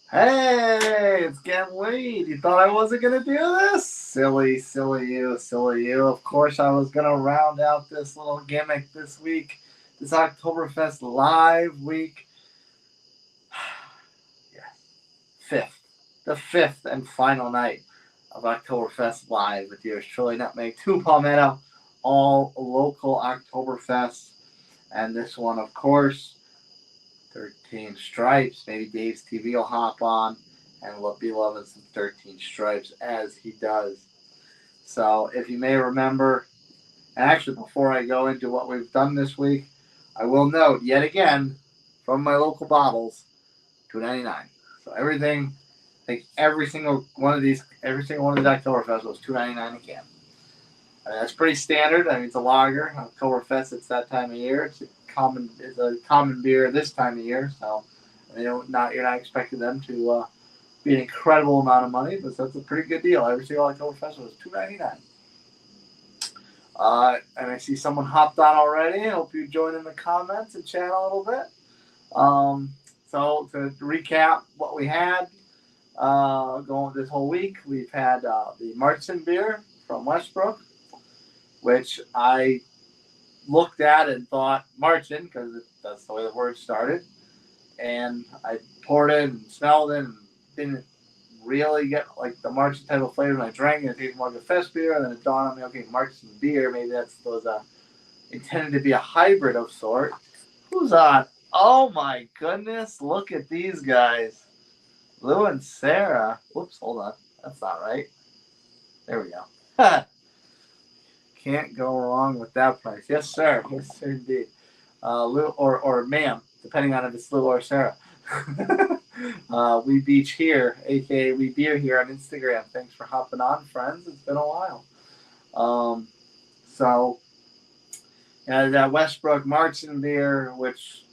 Hey, it's getting late. You thought I wasn't going to do this? Silly, silly you, silly you. Of course, I was going to round out this little gimmick this week, this Oktoberfest live week. Yeah, fifth, the fifth and final night of Oktoberfest live with yours truly, Nutmeg 2 Palmetto, all local Oktoberfest. And this one, of course, 13 Stripes. Maybe Dave's TV will hop on and we'll be loving some 13 Stripes as he does. So, if you may remember, and actually, before I go into what we've done this week, I will note yet again from my local bottles, $2.99. So everything, I think every single one of these Oktoberfest was $2.99 a can. I mean, that's pretty standard. I mean, it's a lager. Oktoberfest, it's that time of year. It's a common beer this time of year. So, you're not expecting them to be an incredible amount of money, but that's a pretty good deal. Every single Oktoberfest was $2.99. And I see someone hopped on already. I hope you join in the comments and chat a little bit. So to recap what we had going this whole week, we've had the Martzen beer from Westbrook, which I looked at and thought Martzen because that's the way the word started. And I poured it and smelled it and didn't really get like the Martzen type of flavor. And I drank it. It tasted more like a fest beer. And then it dawned on me, okay, Martzen beer, maybe that's was intended to be a hybrid of sort. Who's on? Oh my goodness! Look at these guys, Lou and Sarah. Whoops, hold on, that's not right. There we go. Can't go wrong with that price. Yes, sir. Yes, sir, indeed. Lou or ma'am, depending on if it's Lou or Sarah. We Beach here, aka We Beer here on Instagram. Thanks for hopping on, friends. It's been a while. So that Westbrook Martzen beer, which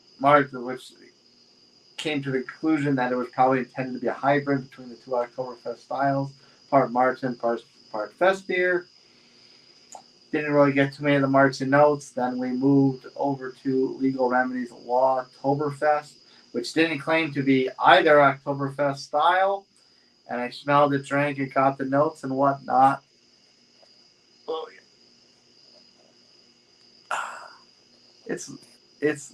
came to the conclusion that it was probably intended to be a hybrid between the two Oktoberfest styles, part Martzen, part Fest beer. Didn't really get too many of the Martzen notes. Then we moved over to Legal Remedies Law Oktoberfest, which didn't claim to be either Oktoberfest style. And I smelled it, drank it, got the notes and whatnot. Oh, yeah. It's it's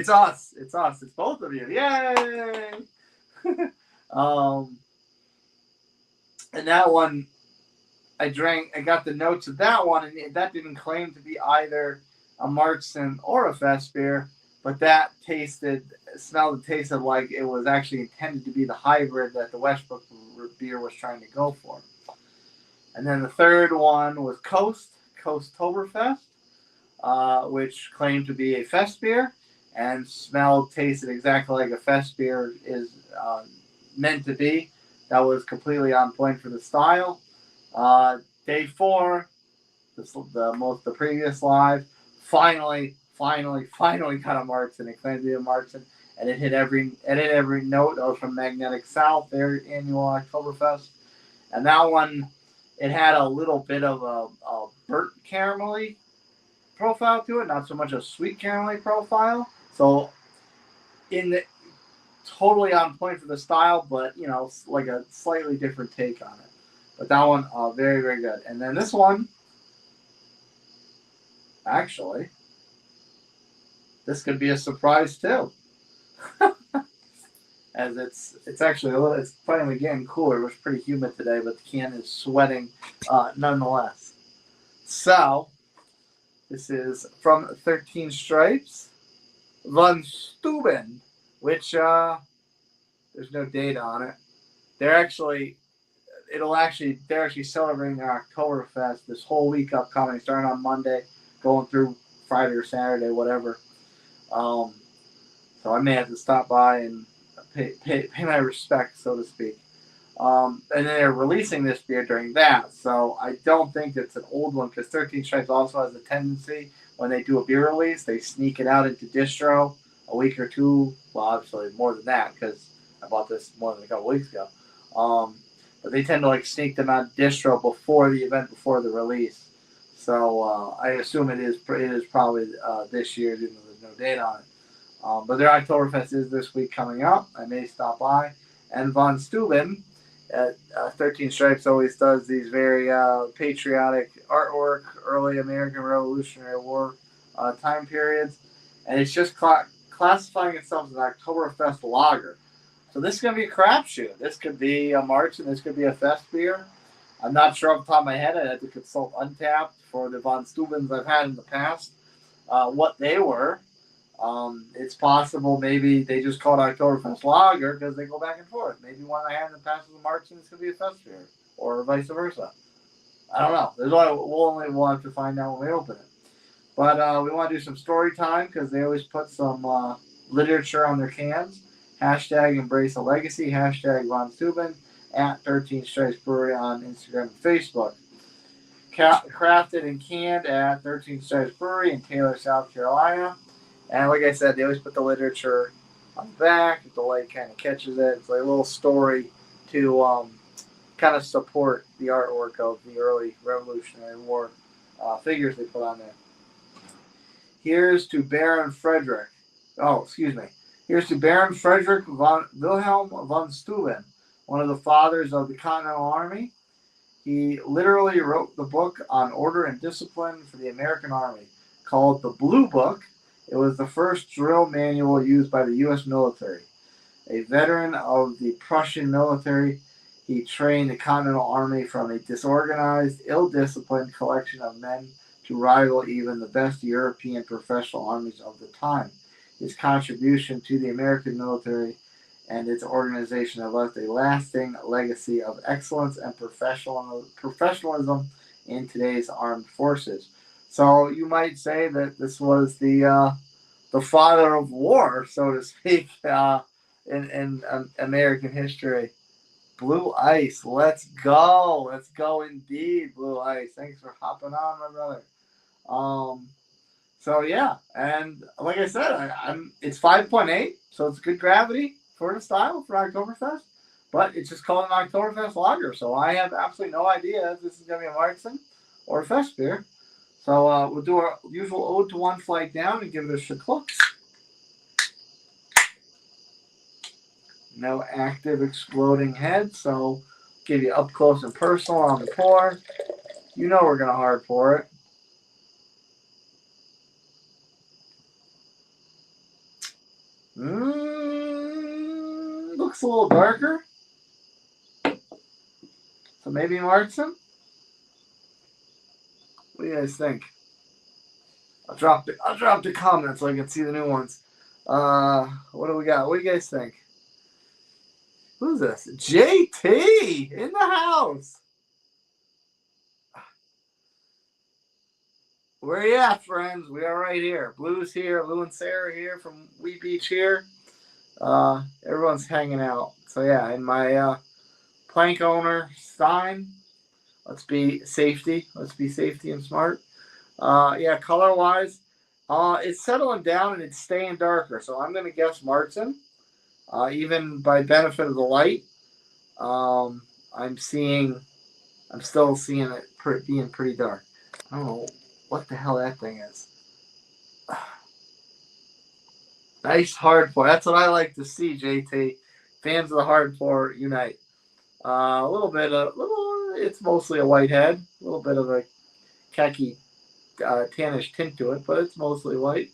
us. It's us. It's both of you. Yay! um, and that one I drank. I got the notes of that one, and that didn't claim to be either a Martzen or a Fest beer, but that smelled and tasted like it was actually intended to be the hybrid that the Westbrook beer was trying to go for. And then the third one was Coast-toberfest, which claimed to be a Fest beer and tasted exactly like a Fest beer is meant to be. That was completely on point for the style. Day 4, the previous live, finally got a Martzen. It claimed to be a Martzen, and it hit every note. That was from Magnetic South, their annual Oktoberfest, and that one it had a little bit of a burnt caramelly profile to it, not so much a sweet caramelly profile. So in the totally on point for the style, but like a slightly different take on it. But that one, very, very good. And then this one, actually, this could be a surprise too. As it's actually it's finally getting cooler. It was pretty humid today, but the can is sweating nonetheless. So this is from 13 Stripes, Von Steuben, which there's no date on it. They're actually celebrating their Oktoberfest this whole week upcoming, starting on Monday, going through Friday or Saturday, whatever. So I may have to stop by and pay my respects, so to speak. And then they're releasing this beer during that, so I don't think it's an old one because 13 Stripes also has a tendency when they do a beer release, they sneak it out into distro a week or two. Well, obviously more than that because I bought this more than a couple weeks ago. But they tend to sneak them out distro before the event, before the release. So I assume it is probably this year, even though there's no date on it. But their Oktoberfest is this week coming up. I may stop by And von Steuben at 13 Stripes always does these very patriotic artwork, early American Revolutionary War time periods. And it's just classifying itself as an Oktoberfest lager. So this is going to be a crapshoot. This could be a March and this could be a Fest beer. I'm not sure off the top of my head. I had to consult Untapped for the von Steubens I've had in the past, what they were. It's possible maybe they just call it Oktoberfest Lager because they go back and forth. Maybe one I had in the past was a March and it's going to be a Fest beer, or vice versa. I don't know. We'll have to find out when we open it. But we want to do some story time because they always put some literature on their cans. Hashtag Embrace a Legacy. Hashtag Von Steuben at 13 Stripes Brewery on Instagram and Facebook. Crafted and canned at 13 Stripes Brewery in Taylor, South Carolina. And like I said, they always put the literature on the back. If the light kind of catches it, it's like a little story to kind of support the artwork of the early Revolutionary War figures they put on there. Here's to Baron Frederick. Oh, excuse me. Here's to Baron Frederick von Wilhelm von Steuben, one of the fathers of the Continental Army. He literally wrote the book on order and discipline for the American Army, called the Blue Book. It was the first drill manual used by the U.S. military. A veteran of the Prussian military, he trained the Continental Army from a disorganized, ill-disciplined collection of men to rival even the best European professional armies of the time. His contribution to the American military and its organization have left a lasting legacy of excellence and professionalism in today's armed forces. So you might say that this was the father of war, so to speak, in American history. Blue Ice, let's go. Let's go indeed, Blue Ice. Thanks for hopping on, my brother. So yeah, and like I said, it's 5.8, so it's good gravity for the style for Oktoberfest, but it's just called an Oktoberfest lager, so I have absolutely no idea if this is going to be a Marzen or a Fest beer. So we'll do our usual ode to one flight down and give it a shaklook. No active exploding head, so give you up close and personal on the pour. You know we're going to hard pour it. Looks a little darker. So maybe Marzen? What do you guys think? I'll drop the comments so I can see the new ones. What do we got? What do you guys think? Who's this? JT in the house. Where you at, friends? We are right here. Blue's here. Lou and Sarah here from Wee Beach here. Everyone's hanging out. So yeah, in my plank owner Stein. Let's be safety. Let's be safety and smart. Yeah, color wise, it's settling down and it's staying darker. So I'm gonna guess Marzen. Even by benefit of the light, I'm still seeing it being pretty dark. I don't know what the hell that thing is. Nice hard pour. That's what I like to see, JT. Fans of the hard pour unite. It's mostly a white head. A little bit of a khaki tannish tint to it, but it's mostly white.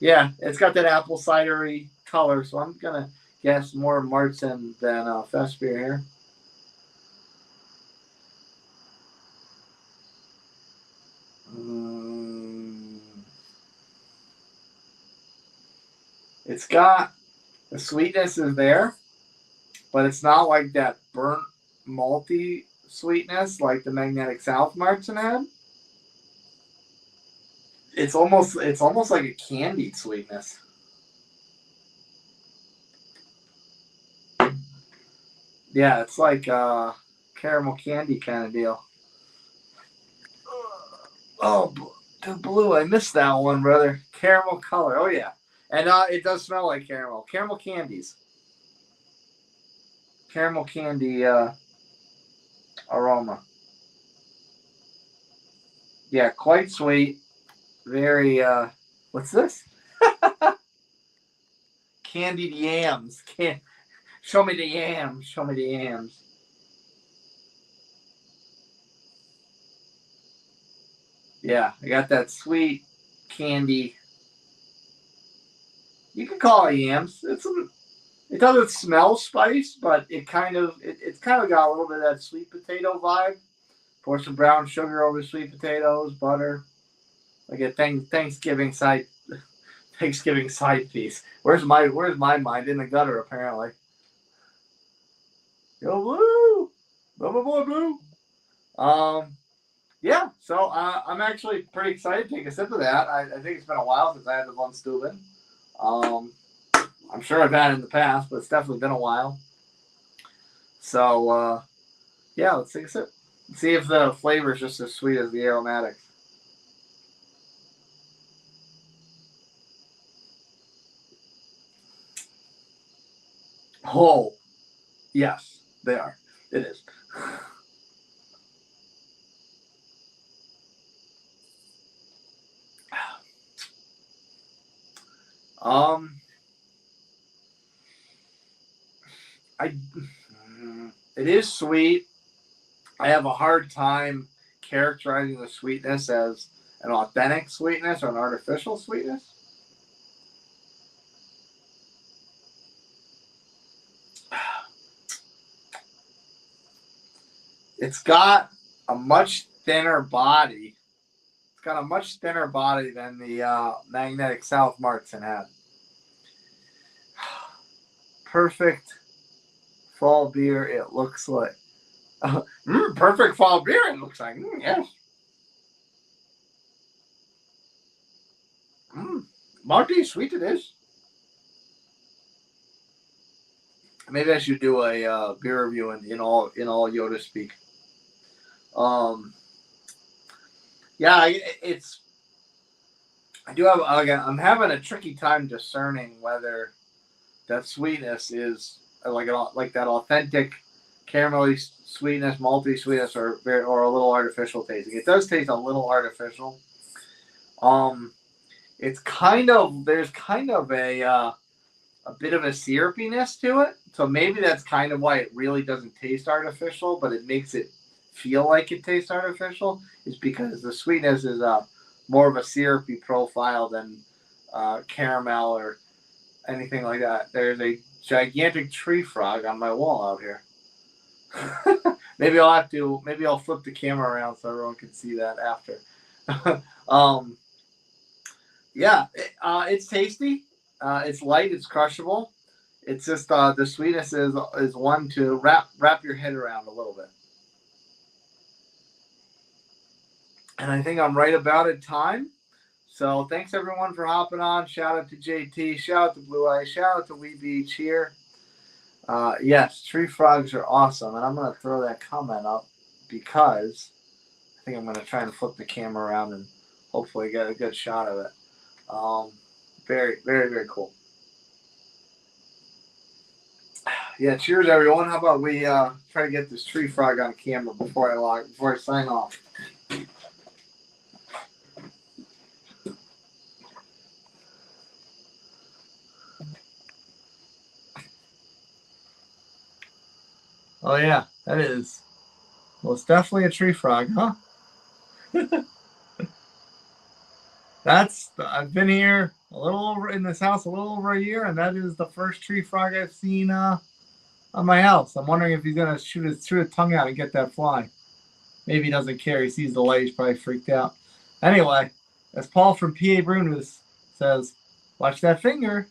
Yeah, it's got that apple cidery color, so I'm gonna guess more Marzen than Fest beer here. It's got the sweetness is there, but it's not like that burnt malty sweetness like the Magnetic South Marzen had. It's almost like a candied sweetness. Yeah, it's like a caramel candy kind of deal. Oh, the blue. I missed that one, brother. Caramel color. Oh, yeah. And it does smell like caramel. Caramel candies. Caramel candy aroma. Yeah, quite sweet. Very, what's this? Candied yams. Show me the yams. Show me the yams. Yeah, I got that sweet candy. You can call it yams. It doesn't smell spice, but it's kind of got a little bit of that sweet potato vibe. Pour some brown sugar over sweet potatoes, butter. Like a Thanksgiving side piece. Where's my mind in the gutter apparently? Yo blue, boy blue. Yeah. So I'm actually pretty excited to take a sip of that. I think it's been a while since I had the von Steuben. I'm sure I've had it in the past, but it's definitely been a while. So yeah, let's take a sip. See if the flavor is just as sweet as the aromatics. Oh, yes, they are. It is. Um, I. It is sweet. I have a hard time characterizing the sweetness as an authentic sweetness or an artificial sweetness. It's got a much thinner body. It's got a much thinner body than the Magnetic South Martin had. Perfect fall beer. It looks like. Perfect fall beer. It looks like. Yes. Malty sweet it is. Maybe I should do a beer review in all Yoda speak. Yeah, it's. I do have. Again, I'm having a tricky time discerning whether that sweetness is like that authentic caramelly sweetness, malty sweetness, or a little artificial tasting. It does taste a little artificial. It's there's kind of a bit of a syrupiness to it, so maybe that's kind of why it really doesn't taste artificial, but it makes it feel like it tastes artificial. Is because the sweetness is more of a syrupy profile than caramel or anything like that. There's a gigantic tree frog on my wall out here. Maybe I'll flip the camera around so everyone can see that after. Yeah, it's tasty. It's light. It's crushable. It's just the sweetness is one to wrap your head around a little bit. And I think I'm right about at time. So thanks everyone for hopping on. Shout out to JT. Shout out to Blue Eye. Shout out to Wee Beach here. Yes, tree frogs are awesome, and I'm gonna throw that comment up because I think I'm gonna try and flip the camera around and hopefully get a good shot of it. Very, very, very cool. Yeah, cheers everyone. How about we try to get this tree frog on camera before I sign off. Oh yeah, that is. Well, it's definitely a tree frog, huh? I've been here in this house a little over a year, and that is the first tree frog I've seen on my house. I'm wondering if he's gonna shoot his tongue out and get that fly. Maybe he doesn't care. He sees the light. He's probably freaked out. Anyway, as Paul from PA Brew News says, watch that finger.